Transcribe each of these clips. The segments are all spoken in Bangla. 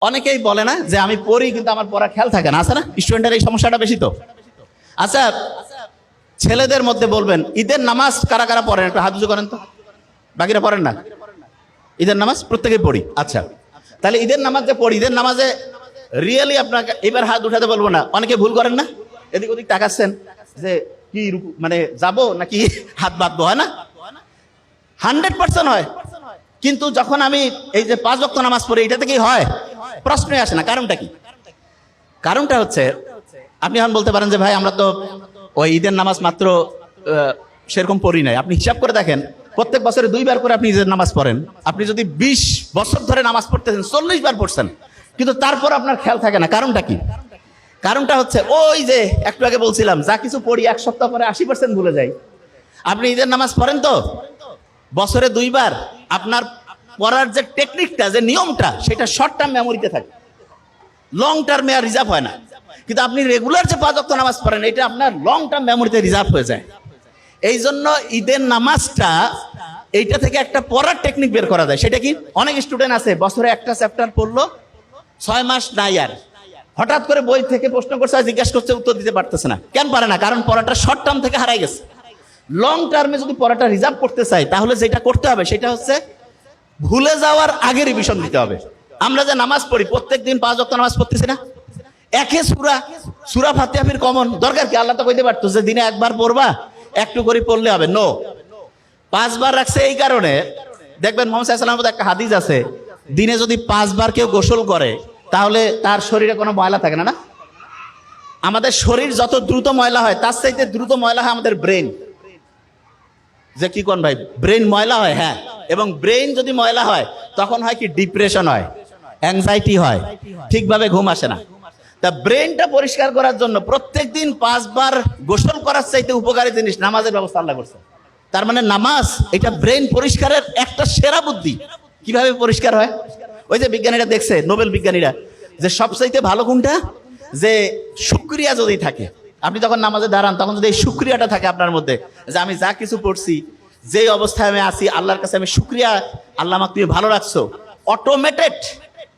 অনেকেই বলে না যে আমি পড়ি কিন্তু আমার পড়া খেয়াল থাকে না, আছে না? স্টুডেন্টের এই সমস্যাটা বেশি তো। আচ্ছা, ছেলেদের মধ্যে বলবেন ঈদের নামাজ কারা কারা পড়েন, একটু হাত উঁচু করেন তো। বাকিরা পড়েন না? ঈদের নামাজ প্রত্যেকেই পড়ি। আচ্ছা, তাহলে ঈদের নামাজ যে পড়ি, ঈদের নামাজে রিয়েলি আপনাকে এবার হাত উঠাতে বলবো না, অনেকে ভুল করেন না, এদিক ওদিক তাকাচ্ছেন যে কি মানে যাবো নাকি হাত বাঁধবো, হয় না? 100% হয়। কিন্তু যখন আমি এই যে 5 ওয়াক্ত নামাজ পড়ি, এটাতে কি হয়? প্রশ্নই আসে না। কারণটা কি? কারণটা হচ্ছে, আপনি এখন বলতে পারেন যে ভাই আমরা তো ওই ঈদের নামাজ মাত্র সেরকম পড়ি নাই। আপনি হিসাব করে দেখেন, প্রত্যেক বছরে 2 বার করে আপনি ঈদের নামাজ পড়েন। আপনি যদি 20 বছর ধরে নামাজ পড়তেছেন, 40 বার পড়ছেন, কিন্তু তারপর আপনার খেয়াল থাকে না। কারণটা কি? কারণটা হচ্ছে ওই যে একটু আগে বলছিলাম, যা কিছু পড়ি 1 সপ্তাহ পরে 80% ভুলে যাই। আপনি ঈদের নামাজ পড়েন তো বছরে 2 বার, আপনার পড়ার যে টেকনিকটা, যে নিয়মটা, সেটা শর্ট টার্ম মেমোরিতে থাকে, লং টার্মে আর রিজার্ভ হয় না। কিন্তু আপনি রেগুলার যে 5 ওয়াক্ত নামাজ পড়েন, এটা আপনার লং টার্ম মেমোরিতে রিজার্ভ হয়ে যায়। এই জন্য ঈদের নামাজটা, এইটা থেকে একটা পড়ার টেকনিক বের করা যায়। সেটা কি? অনেক স্টুডেন্ট আছে বছরে একটা চ্যাপ্টার পড়লো, 6 মাস নাই, আর হঠাৎ করে বই থেকে প্রশ্ন করছে, জিজ্ঞাসা করছে, উত্তর দিতে পারতেছে না। কেন পারে না? কারণ পড়াটা শর্ট টার্ম থেকে হারাই গেছে। লং টার্মে যদি পড়াটা রিজার্ভ করতে চাই, তাহলে যেটা করতে হবে সেটা হচ্ছে ভুলে যাওয়ার আগে রিভিশন দিতে হবে। আমরা যে নামাজ পড়ি, প্রত্যেকদিন 5 ওয়াক্ত নামাজ পড়তেছি না? একে সূরা ফাতিহা কমন, দরকার কি? আল্লাহ তো কইতে পারতো যে দিনে একবার পড়বা, একটু করে পড়লে হবে। নো, 5 বার রাখছে এই কারণে। দেখবেন মুহাম্মদ সাল্লাল্লাহু আলাইহি ওয়াসাল্লামের একটা হাদিস আছে, দিনে যদি 5 বার কেউ গোসল করে, তাহলে তার শরীরে কোনো ময়লা থাকে না। না, আমাদের শরীর যত দ্রুত ময়লা হয়, তার চাইতে দ্রুত ময়লা হয় আমাদের ব্রেন। যে কি কোন ভাই, ব্রেন ময়লা হয়? হ্যাঁ। এবং ব্রেন যদি ময়লা হয়, তখন হয় কি? ডিপ্রেশন হয়, অ্যাংজাইটি হয়, ঠিকভাবে ঘুম আসে না। তা ব্রেনটা পরিষ্কার করার জন্য প্রত্যেকদিন 5 বার গোসল করার চাইতে উপকারী জিনিস নামাজের ব্যবস্থা আল্লাহ করছে। তার মানে নামাজ এটা ব্রেন পরিষ্কারের একটা সেরা বুদ্ধি। কিভাবে পরিষ্কার হয়? ওই যে বিজ্ঞানীরা দেখছে, নোবেল বিজ্ঞানীরা, যে সবচাইতে ভালো কোনটা? যে শুকরিয়া যদি থাকে, আপনি যখন নামাজে দাঁড়ান, তখন যদি এই শুকরিয়াটা থাকে আপনার মধ্যে, যে আমি যা কিছু পড়ছি, যে অবস্থায় আমি আছি, আল্লাহর কাছে আমি শুকরিয়া, আল্লাহ আমাকে তুমি ভালো রাখছো,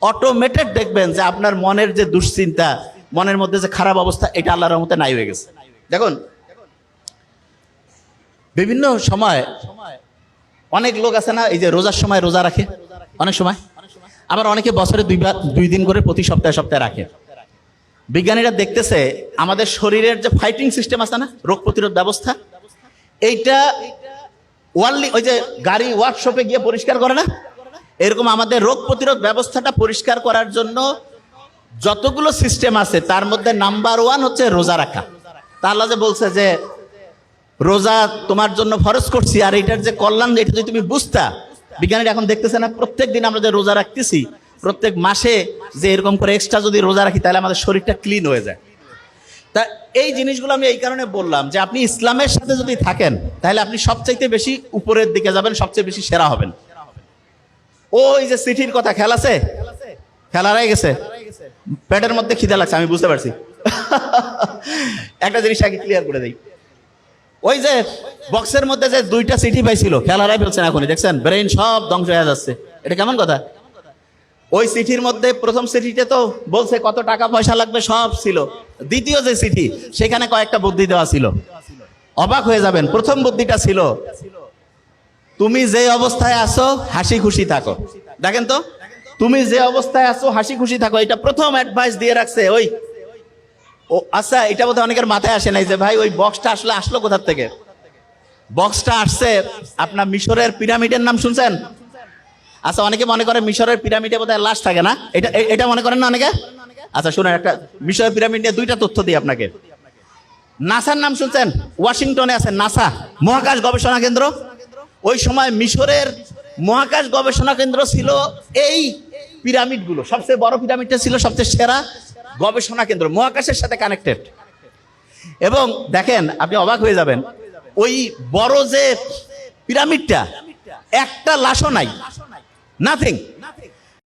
অটোমেটেড দেখবেন যে আপনার মনের যে দুশ্চিন্তা, মনের মধ্যে যে খারাপ অবস্থা, এটা আল্লাহর রহমতে নাই হয়ে গেছে। দেখুন, বিভিন্ন সময় অনেক লোক আছে না, এই যে রোজার সময় রোজা রাখে অনেক সময়, আবার অনেকে বছরে 2 দিন করে প্রতি সপ্তাহে সপ্তাহে রাখে। বিজ্ঞানীরা দেখতেছে আমাদের শরীরের যে ফাইটিং সিস্টেম আছে না, রোগ প্রতিরোধ ব্যবস্থা, এইটা ওই যে গাড়ি ওয়ার্কশপে গিয়ে পরিষ্কার করে না, এরকম আমাদের রোগ প্রতিরোধ ব্যবস্থাটা পরিষ্কার করার জন্য যতগুলো সিস্টেম আছে, তার মধ্যে নাম্বার 1 হচ্ছে রোজা রাখা। তা আল্লাহ যে বলছে যে রোজা তোমার জন্য ফরজ করছি, আর এটার যে কল্যাণ, এটা যদি তুমি বুঝতা। বিজ্ঞানীরা এখন দেখতেছে না, প্রত্যেক দিন আমরা যে রোজা রাখতেছি, প্রত্যেক মাসে যে এরকম করে এক্সট্রা যদি রোজা রাখি, তাহলে আমাদের শরীরটা ক্লিন হয়ে যায়। তা এই জিনিসগুলো আমি এই কারণে বললাম যে আপনি ইসলামের সাথে যদি থাকেন, তাহলে আপনি সবচাইতে বেশি উপরের দিকে যাবেন, সবচেয়ে বেশি সেরা হবেন। ওই যে চিঠির কথা, খেয়াল আছে? খেলা রয়ে গেছে, পেটের মধ্যে খিদে লাগছে, আমি বুঝতে পারছি। একটা জিনিস আগে ক্লিয়ার করে দেই, ওই যে বক্সের মধ্যে যে 2টা চিঠি পাইছিল, খেলারাই ফেলছেন এখনই, দেখছেন ব্রেন সব ধ্বংস হয়ে যাচ্ছে। এটা কেমন কথা? ওই চিঠির মধ্যে প্রথম চিঠিতে তো বলছে কত টাকা পয়সা লাগবে, সব ছিল। দ্বিতীয় যে চিঠি, সেখানে কয়েকটা বুদ্ধি দেওয়া ছিল, অবাক হয়ে যাবেন। প্রথম বুদ্ধিটা ছিল, তুমি যে অবস্থায় আছো হাসি খুশি থাকো। দেখেন তো, তুমি যে অবস্থায় আছো হাসি খুশি থাকো, এটা প্রথম অ্যাডভাইস দিয়ে রাখছে। ওই ও আচ্ছা, এটা বোধহয় অনেকের মাথায় আসে নাই যে ভাই ওই বক্সটা আসলো কোথার থেকে? বক্সটা আসছে আপনার মিশরের পিরামিডের নাম শুনছেন? আচ্ছা, অনেকে মনে করে মিশরের পিরামিডে বোধহয় লাশ থাকে না, এটা মনে করেন না অনেকে? আচ্ছা শুনেন, একটা মিশরের পিরামিড নিয়ে 2টা তথ্য দিই আপনাকে। নাসার নাম শুনছেন? ওয়াশিংটনে আছে নাসা, মহাকাশ গবেষণা কেন্দ্র। ওই সময় মিশরের মহাকাশ গবেষণা কেন্দ্র ছিল এই পিরামিডগুলো, সবচেয়ে বড় পিরামিডটা ছিল সবচেয়ে সেরা গবেষণা কেন্দ্র, মহাকাশের সাথে কানেক্টেড। এবং দেখেন, আপনি অবাক হয়ে যাবেন, ওই বড় যে পিরামিডটা, একটা লাশও নাই, নাথিং।